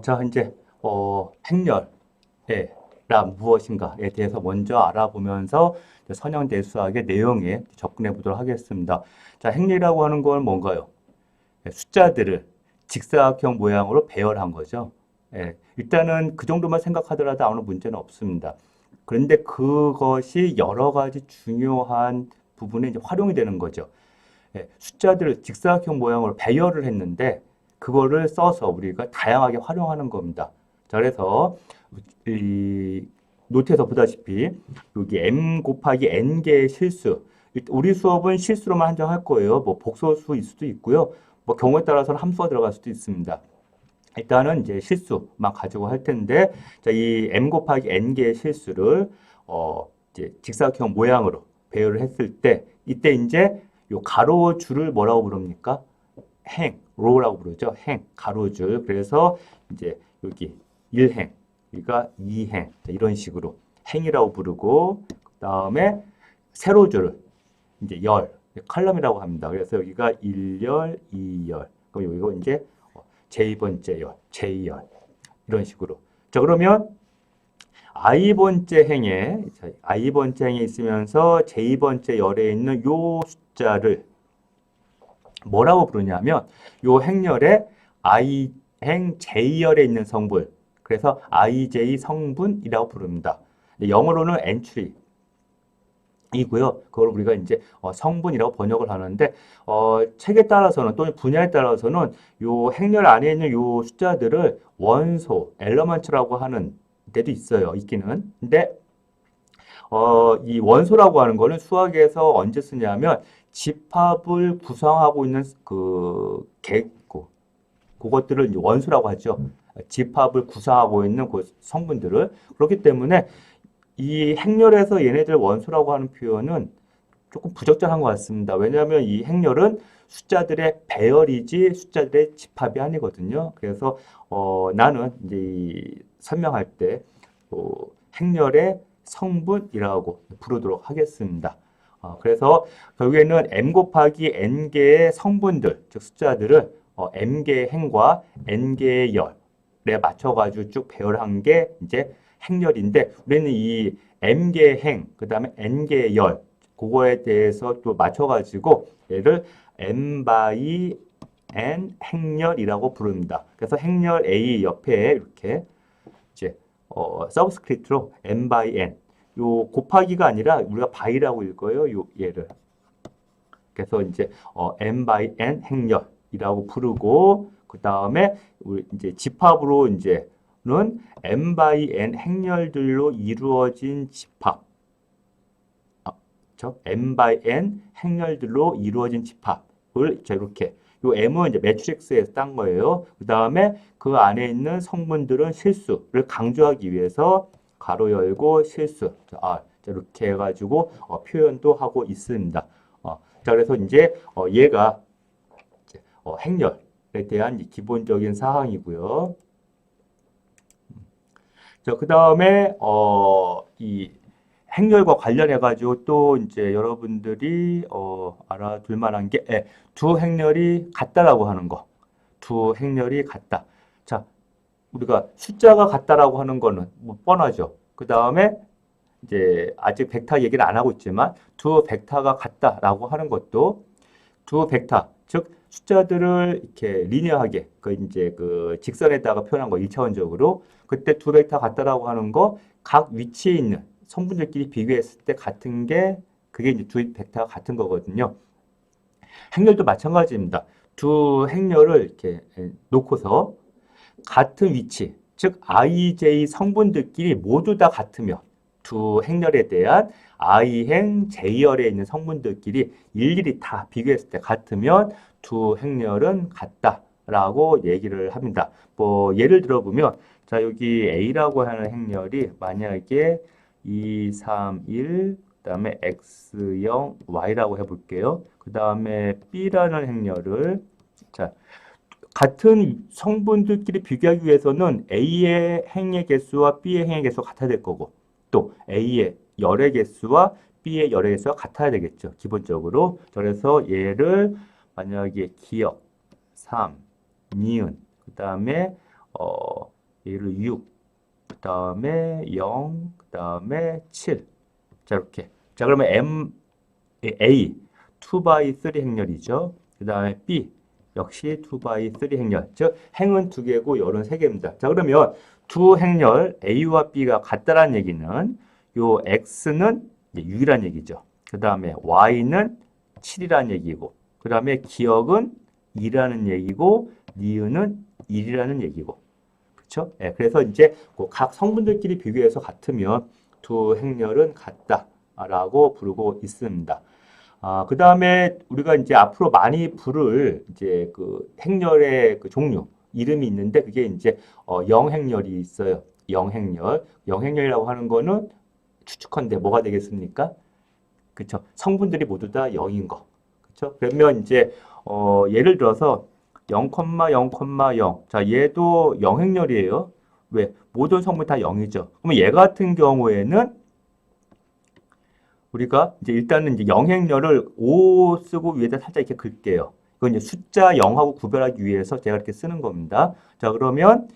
자, 이제, 행렬란 무엇인가에 대해서 먼저 알아보면서 이제 선형대수학의 내용에 접근해 보도록 하겠습니다. 자, 행렬이라고 하는 건 뭔가요? 숫자들을 직사각형 모양으로 배열한 거죠. 일단은 그 정도만 생각하더라도 아무 문제는 없습니다. 그런데 그것이 여러 가지 중요한 부분에 이제 활용이 되는 거죠. 숫자들을 직사각형 모양으로 배열을 했는데 그거를 써서 우리가 다양하게 활용하는 겁니다. 자, 그래서 이 노트에서 보다시피 여기 m 곱하기 n 개의 실수. 우리 수업은 실수로만 한정할 거예요. 뭐 복소수일 수도 있고요. 뭐 경우에 따라서는 함수가 들어갈 수도 있습니다. 일단은 이제 실수만 가지고 할 텐데, 자, 이 m 곱하기 n 개의 실수를 이제 직사각형 모양으로 배열을 했을 때, 이때 이제 요 가로줄을 뭐라고 부릅니까? 로라고 부르죠. 가로줄. 그래서 이제 여기 1행, 여기가 2행, 이런 식으로 행이라고 부르고, 그 다음에 세로줄을 이제 컬럼이라고 합니다. 그래서 여기가 1열, 2열. 그럼 여기가 이제 j 번째 열, j열. 이런 식으로. 자, 그러면 i번째 행에 있으면서 j번째 열에 있는 요 숫자를 뭐라고 부르냐면 요 행렬에 i행 j열에 있는 성분, 그래서 ij 성분이라고 부릅니다. 영어로는 entry 이고요. 그걸 우리가 이제 성분이라고 번역을 하는데 책에 따라서는 또는 분야에 따라서는 요 행렬 안에 있는 요 숫자들을 원소, 엘러먼트라고 하는 데도 있어요. 있기는. 근데 이 원소라고 하는 거는 수학에서 언제 쓰냐면 집합을 구성하고 있는 그것들을 이제 원소라고 하죠. 집합을 구성하고 있는 그 성분들을. 그렇기 때문에 이 행렬에서 얘네들 원소라고 하는 표현은 조금 부적절한 것 같습니다. 왜냐하면 이 행렬은 숫자들의 배열이지 숫자들의 집합이 아니거든요. 그래서 나는 이제 설명할 때 행렬의 성분이라고 부르도록 하겠습니다. 그래서 결국에는 m 곱하기 n 개의 성분들, 즉 숫자들을 m 개의 행과 n 개의 열에 맞춰가지고 쭉 배열한 게 이제 행렬인데, 우리는 이 m개의 행, 그 다음에 n개의 열, 그거에 대해서 또 맞춰가지고 얘를 m by n 행렬이라고 부릅니다. 그래서 행렬 A 옆에 이렇게 이제 서브스크립트로 m by n, 요 곱하기가 아니라 우리가 by라고 읽어요. 요 얘를. 그래서 이제 m by n 행렬이라고 부르고, 그 다음에 우리 이제 집합으로 이제는 m by n 행렬들로 이루어진 집합, m by n 행렬들로 이루어진 집합을 이렇게, 요 m은 이제 매트릭스에서 딴 거예요. 그 다음에 그 안에 있는 성분들은 실수를 강조하기 위해서 가로 열고 실수, 이렇게 해가지고 표현도 하고 있습니다. 자, 그래서 이제 얘가 이제, 행렬에 대한 기본적인 사항이고요. 자, 그 다음에 이 행렬과 관련해 가지고 또 이제 여러분들이 알아둘 만한 게 두 행렬이 같다라고 하는 거. 두 행렬이 같다. 자, 우리가 숫자가 같다라고 하는 거는 뭐 뻔하죠. 그 다음에 이제 아직 벡터 얘기를 안 하고 있지만 두 벡터가 같다라고 하는 것도 두 벡터, 즉 숫자들을 이렇게 리니어하게 이제 그 직선에다가 표현한 거 1차원적으로, 그때 두 벡터 같다라고 하는 거 각 위치에 있는 성분들끼리 비교했을 때 같은 게 그게 이제 두 벡터가 같은 거거든요. 행렬도 마찬가지입니다. 두 행렬을 이렇게 놓고서 같은 위치, 즉 ij 성분들끼리 모두 다 같으면 두 행렬에 대한 i행 j열에 있는 성분들끼리 일일이 다 비교했을 때 같으면 두 행렬은 같다라고 얘기를 합니다. 뭐 예를 들어보면, 자, 여기 a라고 하는 행렬이 만약에 2, 3, 1, 그 다음에 x0, y라고 해볼게요. 그 다음에 b라는 행렬을, 자, 같은 성분들끼리 비교하기 위해서는 A의 행의 개수와 B의 행의 개수가 같아야 될 거고, 또 A의 열의 개수와 B의 열의 개수가 같아야 되겠죠. 기본적으로. 그래서 얘를 만약에 기역, 3, 니은, 그 다음에 얘를 6, 그 다음에 0, 그 다음에 7. 자, 이렇게. 자, 그러면 A, 2x3 행렬이죠. 그 다음에 B, 역시 2x3 행렬. 즉, 행은 2개고 열은 3개입니다. 자, 그러면 두 행렬 A와 B가 같다라는 얘기는 요 X는 6이라는 얘기죠. 그 다음에 Y는 7이라는 얘기고, 그 다음에 기억은 2라는 얘기고, 니은은 1이라는 얘기고. 그렇죠? 예, 그래서 이제 각 성분들끼리 비교해서 같으면 두 행렬은 같다라고 부르고 있습니다. 그 다음에 우리가 이제 앞으로 많이 부를 이제 그 행렬의 그 종류, 이름이 있는데 그게 이제 영행렬이 있어요. 영행렬. 영행렬이라고 하는 거는 추측컨대 뭐가 되겠습니까? 그쵸? 성분들이 모두 다 0인 거. 그쵸? 그러면 이제 예를 들어서 0,0,0. 자, 얘도 영행렬이에요. 왜? 모든 성분이 다 0이죠. 그러면 얘 같은 경우에는 우리가 이제 일단은 이제 영행렬을 5 쓰고 위에다 살짝 이렇게 긁게요. 그건 이제 숫자 0하고 구별하기 위해서 제가 이렇게 쓰는 겁니다. 자, 그러면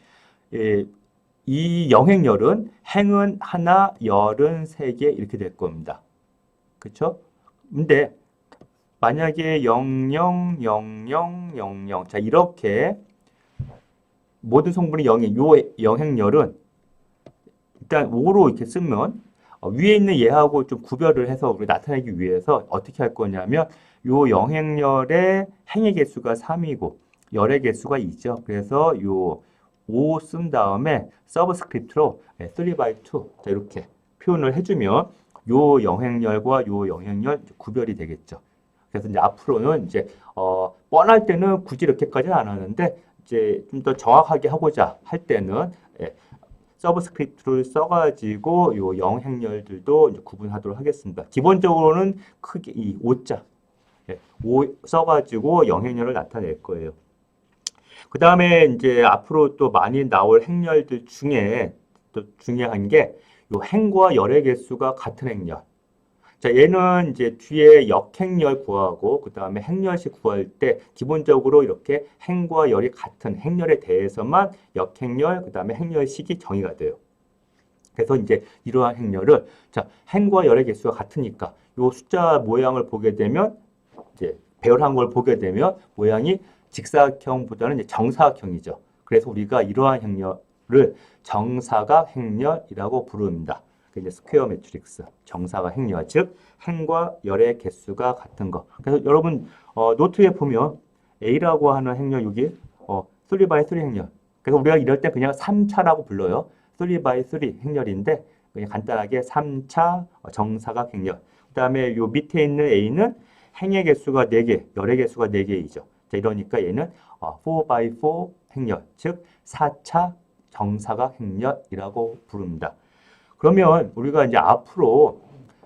이 영행렬은 행은 하나, 열은 3개 이렇게 될 겁니다. 그쵸? 근데 만약에 00, 00, 00. 자, 이렇게 모든 성분이 0인 요 영행렬은 일단 5로 이렇게 쓰면 위에 있는 얘하고 좀 구별을 해서 우리 나타내기 위해서 어떻게 할 거냐면 요 영행열의 행의 개수가 3이고 열의 개수가 2죠. 그래서 요 5 쓴 다음에 서브스크립트로 3/2 자, 이렇게 표현을 해주면 요 영행열과 요 영행열 구별이 되겠죠. 그래서 이제 앞으로는 이제 뻔할 때는 굳이 이렇게까지는 안 하는데 이제 좀 더 정확하게 하고자 할 때는 서브스크립트를 써가지고 요 영행열들도 이제 구분하도록 하겠습니다. 기본적으로는 크게 이 5자 5 써가지고 영행열을 나타낼 거예요. 그 다음에 이제 앞으로 또 많이 나올 행렬들 중에 또 중요한 게 요 행과 열의 개수가 같은 행렬. 자, 얘는 이제 뒤에 역행열 구하고 그 다음에 행렬식 구할 때 기본적으로 이렇게 행과 열이 같은 행렬에 대해서만 역행열 그 다음에 행렬식이 정의가 돼요. 그래서 이제 이러한 행렬을 자, 행과 열의 개수가 같으니까 요 숫자 모양을 보게 되면 이제 배열한 걸 보게 되면 모양이 직사각형보다는 이제 정사각형이죠. 그래서 우리가 이러한 행렬을 정사각 행렬이라고 부릅니다. 이제 스퀘어 매트릭스, 정사각 행렬, 즉 행과 열의 개수가 같은 거. 그래서 여러분 노트에 보면 A라고 하는 행렬 여기 3x3 행렬. 그래서 우리가 이럴 때 그냥 3차라고 불러요. 3x3 행렬인데 그냥 간단하게 3차 정사각 행렬. 그다음에 요 밑에 있는 A는 행의 개수가 4개, 열의 개수가 4개이죠. 자, 이러니까 얘는 4x4 행렬, 즉 4차 정사각 행렬이라고 부릅니다. 그러면 우리가 이제 앞으로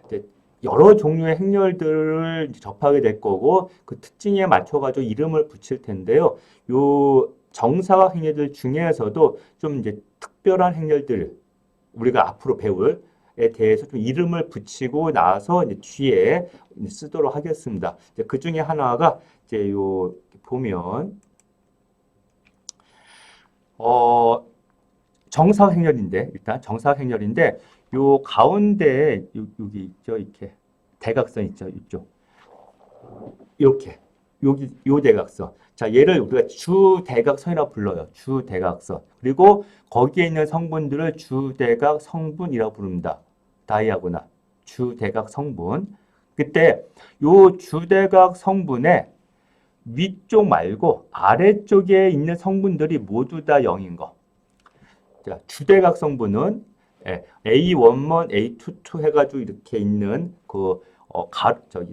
이제 여러 종류의 행렬들을 접하게 될 거고 그 특징에 맞춰가지고 이름을 붙일 텐데요. 요 정사각 행렬들 중에서도 좀 이제 특별한 행렬들 우리가 앞으로 배울에 대해서 좀 이름을 붙이고 나서 이제 뒤에 쓰도록 하겠습니다. 그 중에 하나가 이제 요 보면 정사각 행렬인데 일단 정사각 행렬인데 요 가운데 여기 있죠 이렇게 대각선 있죠 이쪽 이렇게 여기 요 대각선 자 얘를 우리가 주대각선이라고 불러요 주대각선 그리고 거기에 있는 성분들을 주대각 성분이라고 부릅니다 다이아고날 주대각 성분 그때 요 주대각 성분의 위쪽 말고 아래쪽에 있는 성분들이 모두 다 0인 거 자, 주대각 성분은 A11, A22 해가지고 이렇게 있는 그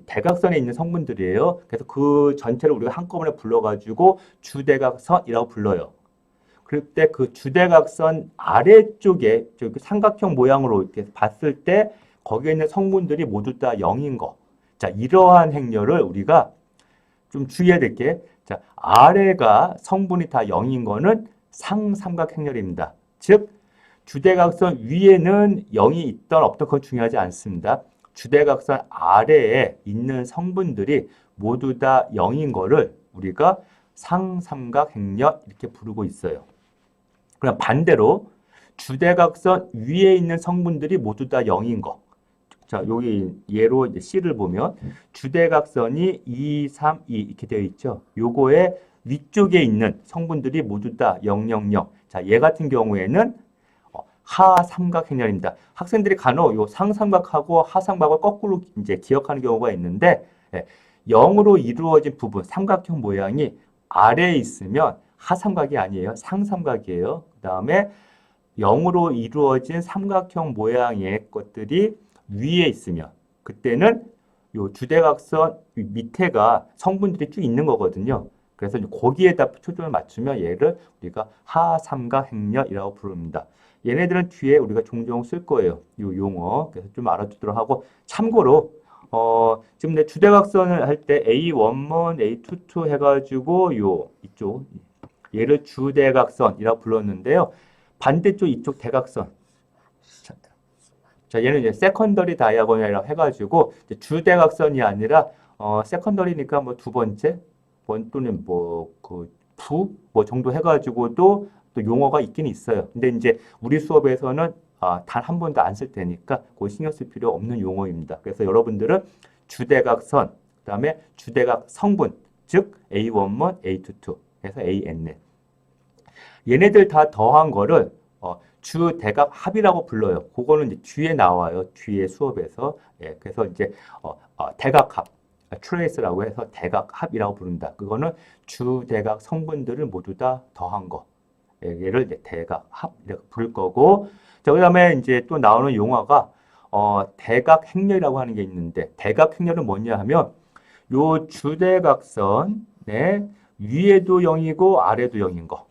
대각선에 있는 성분들이에요. 그래서 그 전체를 우리가 한꺼번에 불러가지고 주대각선이라고 불러요. 그럴 때 그 주대각선 아래쪽에 저기 삼각형 모양으로 이렇게 봤을 때 거기에 있는 성분들이 모두 다 0인 거. 자, 이러한 행렬을 우리가 좀 주의해야 될 게, 자, 아래가 성분이 다 0인 거는 상삼각 행렬입니다. 즉, 주대각선 위에는 0이 있던 없던 건 중요하지 않습니다. 주대각선 아래에 있는 성분들이 모두 다 0인 거를 우리가 상삼각 행렬 이렇게 부르고 있어요. 그럼 반대로 주대각선 위에 있는 성분들이 모두 다 0인 거. 자, 여기 예로 이제 C를 보면 주대각선이 2, 3, 2 이렇게 되어 있죠. 요거의 위쪽에 있는 성분들이 모두 다 0, 0, 0. 자, 얘 같은 경우에는 하삼각행렬입니다. 학생들이 간혹 요 상삼각하고 하삼각을 거꾸로 이제 기억하는 경우가 있는데 0으로 이루어진 부분, 삼각형 모양이 아래에 있으면 하삼각이 아니에요. 상삼각이에요. 그 다음에 0으로 이루어진 삼각형 모양의 것들이 위에 있으면 그때는 요 주대각선 밑에가 성분들이 쭉 있는 거거든요. 그래서 거기에다 초점을 맞추면 얘를 우리가 하삼각행렬이라고 부릅니다. 얘네들은 뒤에 우리가 종종 쓸 거예요. 요 용어. 그래서 좀 알아두도록 하고 참고로 지금 내 주대각선을 할 때 A11, A22 해가지고 요 이쪽 얘를 주대각선이라고 불렀는데요. 반대쪽 이쪽 대각선. 자, 얘는 이제 세컨더리 다이아고널이라고 해가지고 주대각선이 아니라 세컨더리니까 뭐 두 번째 번 또는 뭐 정도 해가지고도 또 용어가 있긴 있어요. 근데 이제 우리 수업에서는 단 한 번도 안 쓸 테니까 그거 신경 쓸 필요 없는 용어입니다. 그래서 여러분들은 주대각선, 그다음에 주대각 성분, 즉 A11, A22, 해서 AN. 얘네들 다 더한 거를 주대각 합이라고 불러요. 그거는 이제 뒤에 나와요. 뒤에 수업에서. 예, 그래서 이제 대각합, 트레이스라고 해서 대각합이라고 부른다. 그거는 주대각 성분들을 모두 다 더한 거. 예, 얘를 이제 대각합 이렇게 부를 거고. 자, 그다음에 이제 또 나오는 용어가 대각행렬이라고 하는 게 있는데 대각행렬은 뭐냐 하면 요 주대각선 위에도 0이고 아래도 0인 거.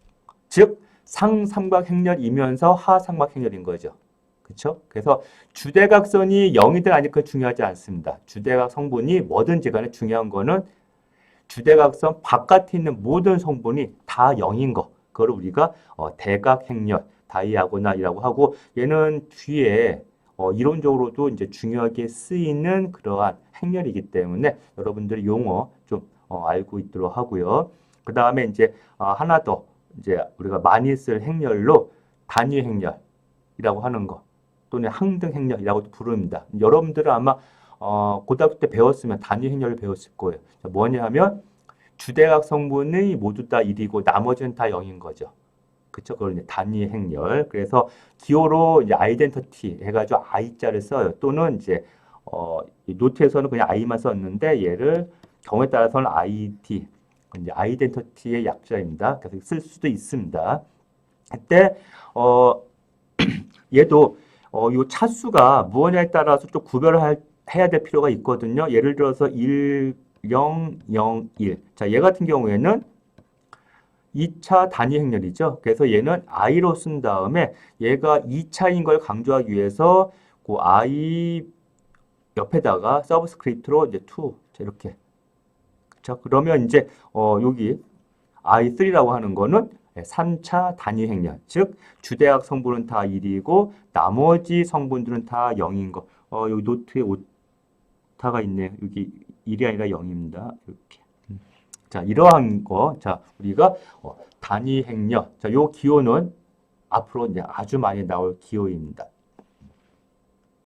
즉 상삼각행렬이면서 하삼각행렬인 거죠. 그렇죠? 그래서 주대각선이 0이든 아니든 중요하지 않습니다. 주대각 성분이 뭐든지 간에 중요한 거는 주대각선 바깥에 있는 모든 성분이 다 0인 거. 그걸 우리가 대각행렬, 다이아고널이라고 하고 얘는 뒤에 이론적으로도 이제 중요하게 쓰이는 그러한 행렬이기 때문에 여러분들이 용어 좀 알고 있도록 하고요. 그 다음에 이제 하나 더 이제 우리가 많이 쓸 행렬로 단위 행렬이라고 하는 거 또는 항등 행렬이라고도 부릅니다. 여러분들은 아마 고등학교 때 배웠으면 단위 행렬을 배웠을 거예요. 뭐냐 하면 주대각 성분이 모두 다 1이고 나머지는 다 0인 거죠. 그쵸? 그걸 이제 단위 행렬. 그래서 기호로 이제 아이덴티티 해가지고 I자를 써요. 또는 이제 노트에서는 그냥 I만 썼는데 얘를 경우에 따라서는 ID 이제 아이덴티티의 약자입니다. 그래서 쓸 수도 있습니다. 그때 얘도 요 차수가 무엇냐에 따라서 좀 구별을 해야 될 필요가 있거든요. 예를 들어서 1, 0, 0, 1. 자, 얘 같은 경우에는 2차 단위 행렬이죠. 그래서 얘는 I로 쓴 다음에 얘가 2차인 걸 강조하기 위해서 그 I 옆에다가 서브스크립트로 이제 2 이렇게. 자, 그러면 이제 여기 I3라고 하는 거는 3차 단위 행렬. 즉 주대각 성분은 다 1이고 나머지 성분들은 다 0인 거. 여기 노트에 오타가 있네요. 여기 1이 아니라 0입니다. 이렇게. 자, 이러한 거. 자, 우리가 단위 행렬. 자, 요 기호는 앞으로 이제 아주 많이 나올 기호입니다.